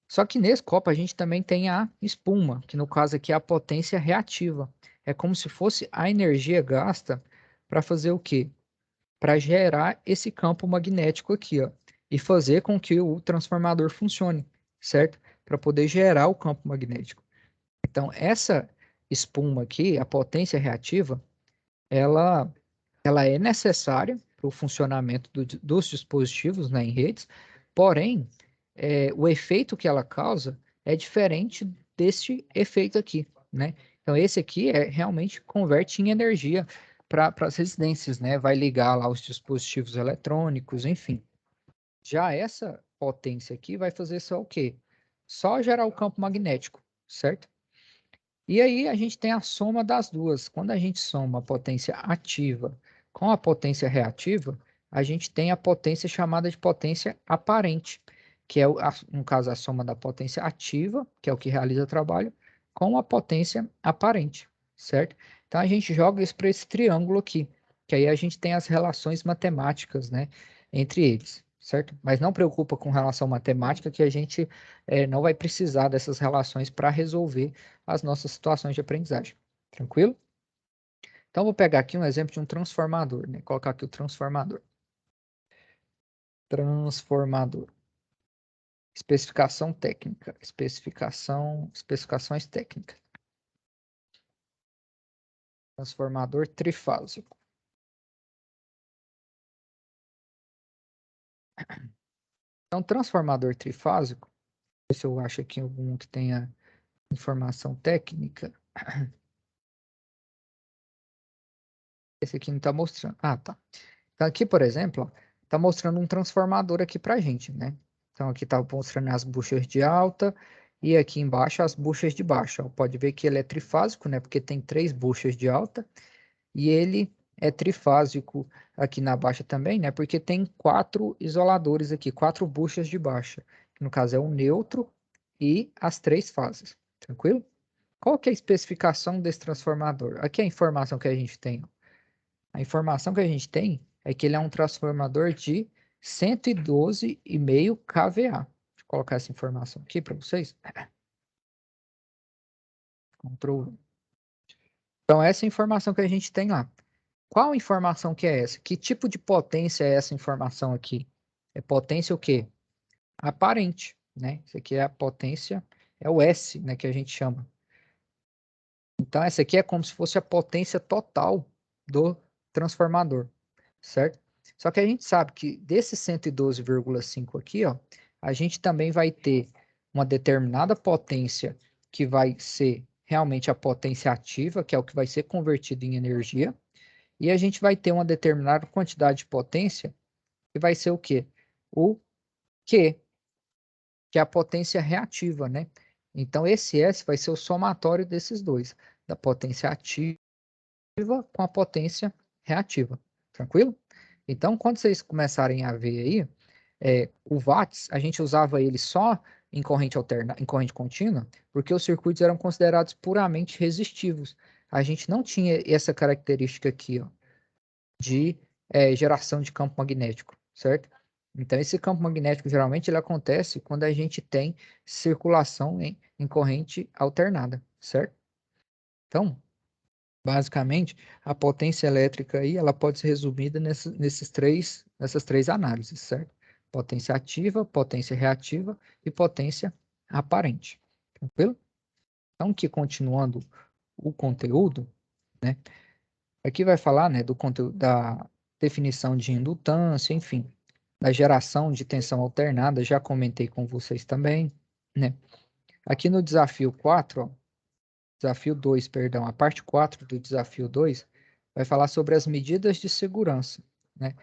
Só que nesse copo a gente também tem a espuma, que no caso aqui é a potência reativa. É como se fosse a energia gasta para fazer o quê? Para gerar esse campo magnético aqui, ó, e fazer com que o transformador funcione, certo? Para poder gerar o campo magnético. Então, essa espuma aqui, a potência reativa, ela é necessária para o funcionamento dos dispositivos, né, em redes, porém, o efeito que ela causa é diferente desse efeito aqui, né? Então, esse aqui realmente converte em energia para as residências, né? Vai ligar lá os dispositivos eletrônicos, enfim. Já essa potência aqui vai fazer só o quê? Só gerar o campo magnético, certo? E aí a gente tem a soma das duas. Quando a gente soma a potência ativa com a potência reativa, a gente tem a potência chamada de potência aparente, que é, no caso, a soma da potência ativa, que é o que realiza o trabalho, com a potência aparente, certo? Então a gente joga isso para esse triângulo aqui, que aí a gente tem as relações matemáticas, né, entre eles, certo? Mas não preocupa com relação matemática, que a gente não vai precisar dessas relações para resolver as nossas situações de aprendizagem. Tranquilo? Então, vou pegar aqui um exemplo de um transformador, né? Colocar aqui o transformador. Transformador. Especificação técnica. Especificações técnicas. Transformador trifásico. Então, transformador trifásico, se eu acho aqui algum que tenha informação técnica. Esse aqui não está mostrando. Ah, tá. Então, aqui, por exemplo, está mostrando um transformador aqui para a gente, né? Então, aqui está mostrando as buchas de alta e aqui embaixo as buchas de baixo. Ó. Pode ver que ele é trifásico, né? Porque tem 3 buchas de alta e ele é trifásico aqui na baixa também, né? Porque tem 4 isoladores aqui, 4 buchas de baixa. No caso, é o neutro e as 3 fases. Tranquilo? Qual que é a especificação desse transformador? Aqui é a informação que a gente tem. A informação que a gente tem é que ele é um transformador de 112,5 kVA. Deixa eu colocar essa informação aqui para vocês. Ctrl. Então, essa é a informação que a gente tem lá. Qual informação que é essa? Que tipo de potência é essa informação aqui? É potência o quê? Aparente, né? Isso aqui é a potência, é o S, né, que a gente chama. Então, essa aqui é como se fosse a potência total do transformador, certo? Só que a gente sabe que desse 112,5 aqui, ó, a gente também vai ter uma determinada potência que vai ser realmente a potência ativa, que é o que vai ser convertido em energia, e a gente vai ter uma determinada quantidade de potência que vai ser o quê? O Q, que é a potência reativa, né? Então, esse S vai ser o somatório desses dois, da potência ativa com a potência reativa. Tranquilo? Então, quando vocês começarem a ver aí, o watts, a gente usava ele só em corrente alterna, em corrente contínua, porque os circuitos eram considerados puramente resistivos. A gente não tinha essa característica aqui, ó, de geração de campo magnético, certo? Então, esse campo magnético, geralmente, ele acontece quando a gente tem circulação em corrente alternada, certo? Então, basicamente, a potência elétrica aí, ela pode ser resumida nessas três análises, certo? Potência ativa, potência reativa e potência aparente. Tranquilo? Então, aqui continuando o conteúdo, né? Aqui vai falar, né, do conteúdo da definição de indutância, enfim, da geração de tensão alternada, já comentei com vocês também, né? Aqui no desafio 4, ó, desafio 2, perdão, a parte 4 do desafio 2 vai falar sobre as medidas de segurança, né?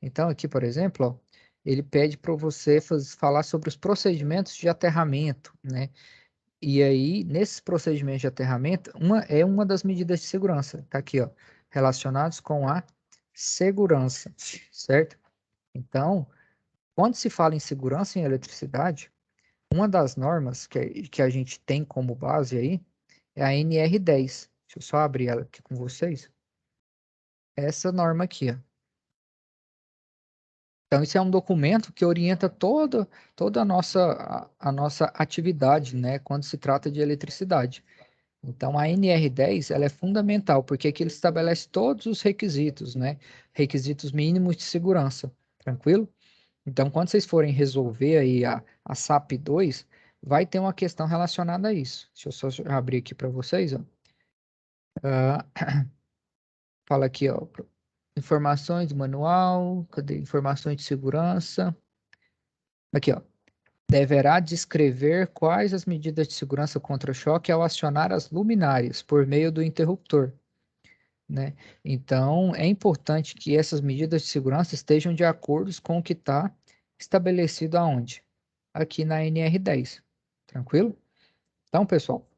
Então, aqui, por exemplo, ó, ele pede para você falar sobre os procedimentos de aterramento, né? E aí, nesses procedimentos de aterramento, uma das medidas de segurança, tá aqui, ó, relacionados com a segurança, certo? Então, quando se fala em segurança em eletricidade, uma das normas que a gente tem como base aí é a NR10. Deixa eu só abrir ela aqui com vocês. Essa norma aqui, ó. Então, isso é um documento que orienta toda a nossa atividade, né, quando se trata de eletricidade. Então, a NR10, ela é fundamental, porque aqui ele estabelece todos os requisitos, né, requisitos mínimos de segurança, tranquilo? Então, quando vocês forem resolver aí a SAP2, vai ter uma questão relacionada a isso. Deixa eu só abrir aqui para vocês, ó. Fala aqui, ó, informações do manual, cadê? Informações de segurança. Aqui, ó. Deverá descrever quais as medidas de segurança contra choque ao acionar as luminárias por meio do interruptor, né? Então, é importante que essas medidas de segurança estejam de acordo com o que está estabelecido aonde? Aqui na NR10. Tranquilo? Então, pessoal,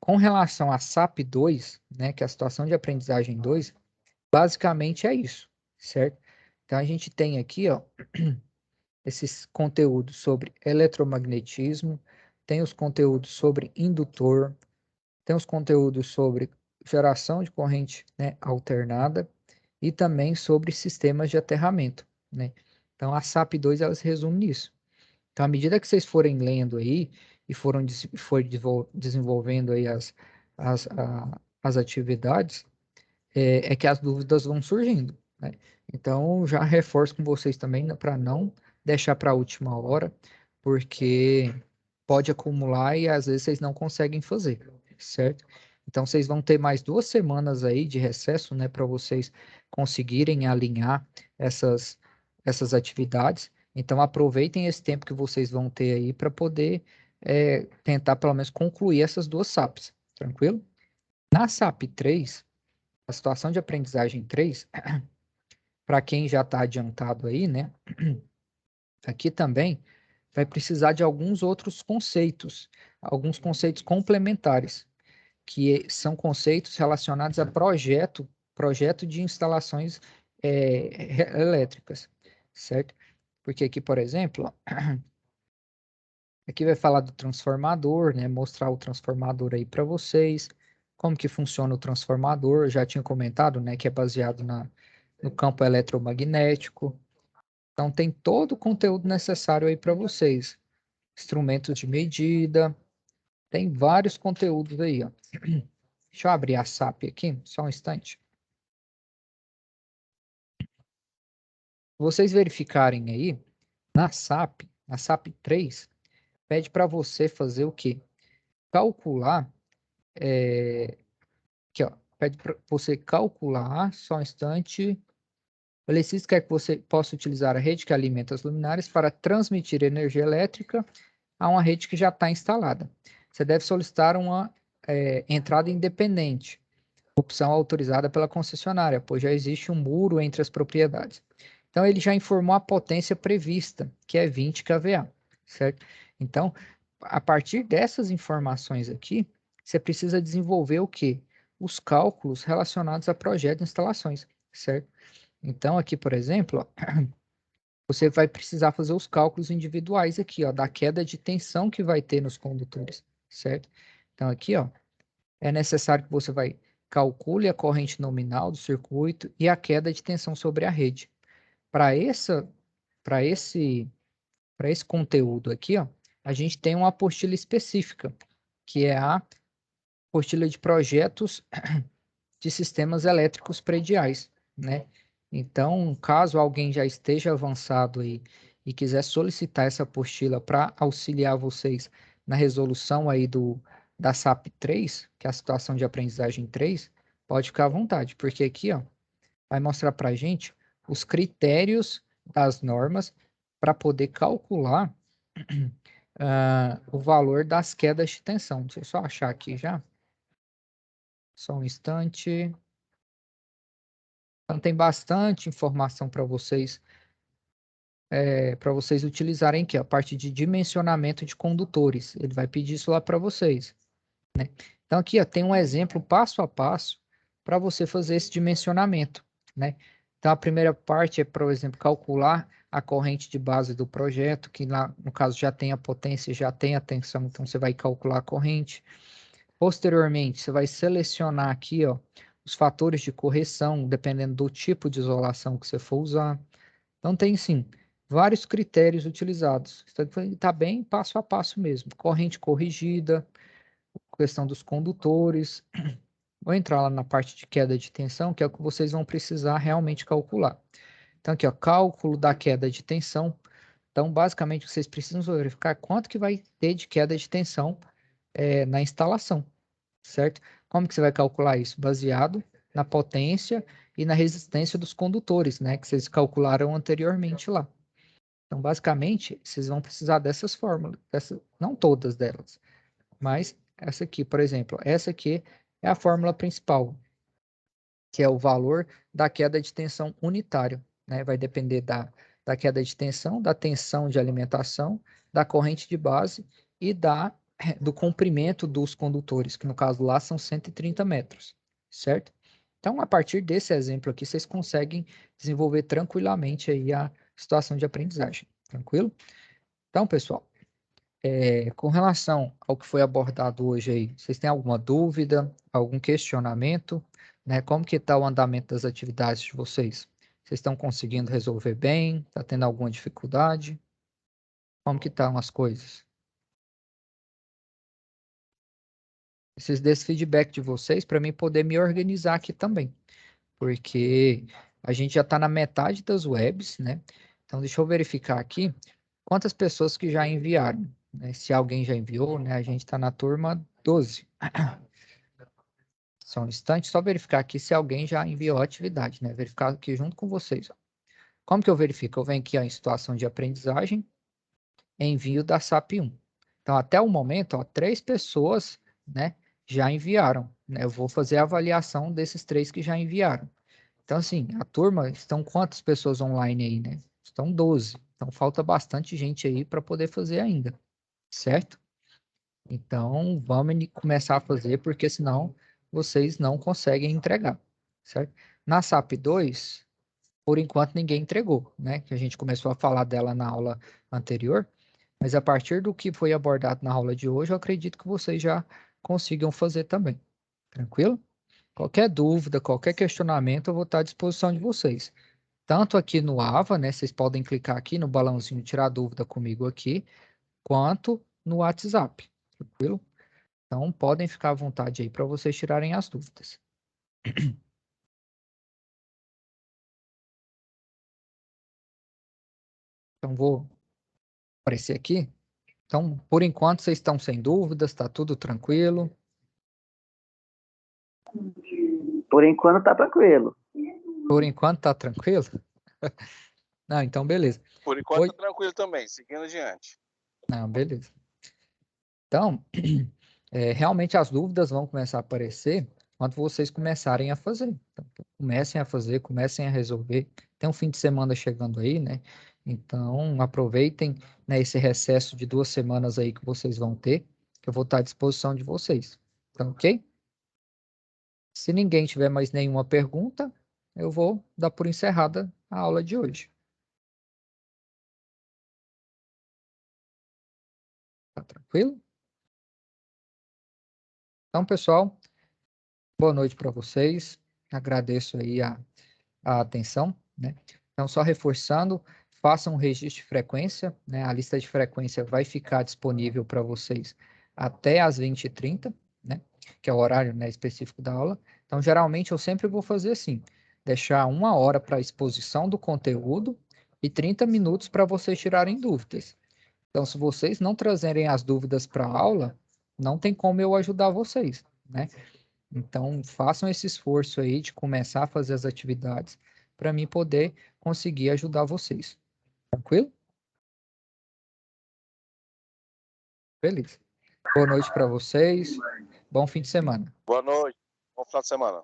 com relação a SAP2, né, que é a situação de aprendizagem 2, basicamente é isso, certo? Então, a gente tem aqui, ó, esses conteúdos sobre eletromagnetismo, tem os conteúdos sobre indutor, tem os conteúdos sobre geração de corrente, né, alternada e também sobre sistemas de aterramento, né? Então, a SAP2, ela se resume nisso. Então, à medida que vocês forem lendo aí e desenvolvendo aí as atividades, é que as dúvidas vão surgindo, né? Então, já reforço com vocês também para não deixar para a última hora, porque pode acumular e às vezes vocês não conseguem fazer, certo? Então, vocês vão ter mais 2 semanas aí de recesso, né, para vocês conseguirem alinhar essas atividades. Então, aproveitem esse tempo que vocês vão ter aí para poder tentar, pelo menos, concluir essas 2 SAPs, tranquilo? Na SAP 3, a situação de aprendizagem 3, para quem já está adiantado aí, né? Aqui também vai precisar de alguns conceitos complementares, que são conceitos relacionados a projeto de instalações elétricas, certo? Porque aqui, por exemplo, ó, aqui vai falar do transformador, né? Mostrar o transformador aí para vocês, como que funciona o transformador, já tinha comentado, né, que é baseado no campo eletromagnético. Então tem todo o conteúdo necessário aí para vocês. Instrumentos de medida, tem vários conteúdos aí, ó. Deixa eu abrir a SAP aqui, só um instante. Vocês verificarem aí, na SAP 3, pede para você fazer o quê? Calcular, aqui ó, pede para você calcular, só um instante. O eletricista quer que você possa utilizar a rede que alimenta as luminárias para transmitir energia elétrica a uma rede que já está instalada. Você deve solicitar uma entrada independente, opção autorizada pela concessionária, pois já existe um muro entre as propriedades. Então, ele já informou a potência prevista, que é 20 kVA, certo? Então, a partir dessas informações aqui, você precisa desenvolver o quê? Os cálculos relacionados a projeto de instalações, certo? Então, aqui, por exemplo, ó, você vai precisar fazer os cálculos individuais aqui, ó, da queda de tensão que vai ter nos condutores, certo? Então, aqui, ó, é necessário que você vai calcule a corrente nominal do circuito e a queda de tensão sobre a rede. Para esse conteúdo aqui, ó, a gente tem uma apostila específica, que é a apostila de projetos de sistemas elétricos prediais, né? Então, caso alguém já esteja avançado aí e quiser solicitar essa apostila para auxiliar vocês na resolução aí da SAP 3, que é a situação de aprendizagem 3, pode ficar à vontade, porque aqui, ó, vai mostrar para a gente os critérios das normas para poder calcular o valor das quedas de tensão. Deixa eu só achar aqui já. Só um instante. Então, tem bastante informação para vocês utilizarem aqui, a parte de dimensionamento de condutores. Ele vai pedir isso lá para vocês, né? Então, aqui ó, tem um exemplo passo a passo para você fazer esse dimensionamento, né? Então, a primeira parte é, por exemplo, calcular a corrente de base do projeto, que lá, no caso, já tem a potência, já tem a tensão, então você vai calcular a corrente. Posteriormente, você vai selecionar aqui, ó, os fatores de correção, dependendo do tipo de isolação que você for usar. Então, tem sim vários critérios utilizados. Está bem passo a passo mesmo. Corrente corrigida, questão dos condutores. Vou entrar lá na parte de queda de tensão, que é o que vocês vão precisar realmente calcular. Então, aqui, ó, cálculo da queda de tensão. Então, basicamente, vocês precisam verificar quanto que vai ter de queda de tensão na instalação, certo? Como que você vai calcular isso? Baseado na potência e na resistência dos condutores, né? Que vocês calcularam anteriormente lá. Então, basicamente, vocês vão precisar dessas fórmulas, não todas delas, mas essa aqui, por exemplo, essa aqui é a fórmula principal, que é o valor da queda de tensão unitário, né? Vai depender da queda de tensão, da tensão de alimentação, da corrente de base e do comprimento dos condutores, que no caso lá são 130 metros, certo? Então, a partir desse exemplo aqui, vocês conseguem desenvolver tranquilamente aí a situação de aprendizagem, tranquilo? Então, pessoal, com relação ao que foi abordado hoje aí, vocês têm alguma dúvida, algum questionamento, né? Como que está o andamento das atividades de vocês? Vocês estão conseguindo resolver bem? Está tendo alguma dificuldade? Como que estão as coisas? Preciso desse feedback de vocês para mim poder me organizar aqui também, porque a gente já está na metade das webs, né? Então, deixa eu verificar aqui quantas pessoas que já enviaram, né? Se alguém já enviou, né? A gente está na turma 12. Só um instante, só verificar aqui se alguém já enviou a atividade, né? Verificar aqui junto com vocês. Ó. Como que eu verifico? Eu venho aqui ó, em situação de aprendizagem, envio da SAP 1. Então, até o momento, ó, 3 pessoas, né, já enviaram. Né? Eu vou fazer a avaliação desses 3 que já enviaram. Então, assim, a turma, estão quantas pessoas online aí, né? Estão 12. Então, falta bastante gente aí para poder fazer ainda, certo? Então, vamos começar a fazer, porque senão vocês não conseguem entregar, certo? Na SAP 2, por enquanto ninguém entregou, né? Que a gente começou a falar dela na aula anterior, mas a partir do que foi abordado na aula de hoje, eu acredito que vocês já consigam fazer também, tranquilo? Qualquer dúvida, qualquer questionamento, eu vou estar à disposição de vocês. Tanto aqui no AVA, né? Vocês podem clicar aqui no balãozinho tirar dúvida comigo aqui, quanto no WhatsApp, tranquilo? Então, podem ficar à vontade aí para vocês tirarem as dúvidas. Então, vou aparecer aqui. Então, por enquanto, vocês estão sem dúvidas, está tudo tranquilo. Por enquanto tá tranquilo. Por enquanto, está tranquilo? Não, então, beleza. Por enquanto, tá tranquilo também, seguindo adiante. Não, beleza. Então, realmente as dúvidas vão começar a aparecer quando vocês começarem a fazer. Então, comecem a fazer, comecem a resolver. Tem um fim de semana chegando aí, né? Então, aproveitem, né, esse recesso de 2 semanas aí que vocês vão ter, que eu vou estar à disposição de vocês. Então, ok? Se ninguém tiver mais nenhuma pergunta, eu vou dar por encerrada a aula de hoje. Tá tranquilo? Então, pessoal, boa noite para vocês. Agradeço aí a atenção, né? Então, só reforçando, façam um registro de frequência, né? A lista de frequência vai ficar disponível para vocês até às 20h30, né? Que é o horário, né, específico da aula. Então, geralmente, eu sempre vou fazer assim, deixar 1 hora para a exposição do conteúdo e 30 minutos para vocês tirarem dúvidas. Então, se vocês não trazerem as dúvidas para a aula, não tem como eu ajudar vocês, né? Então, façam esse esforço aí de começar a fazer as atividades para mim poder conseguir ajudar vocês. Tranquilo? Beleza. Boa noite para vocês. Bom fim de semana. Boa noite, bom final de semana.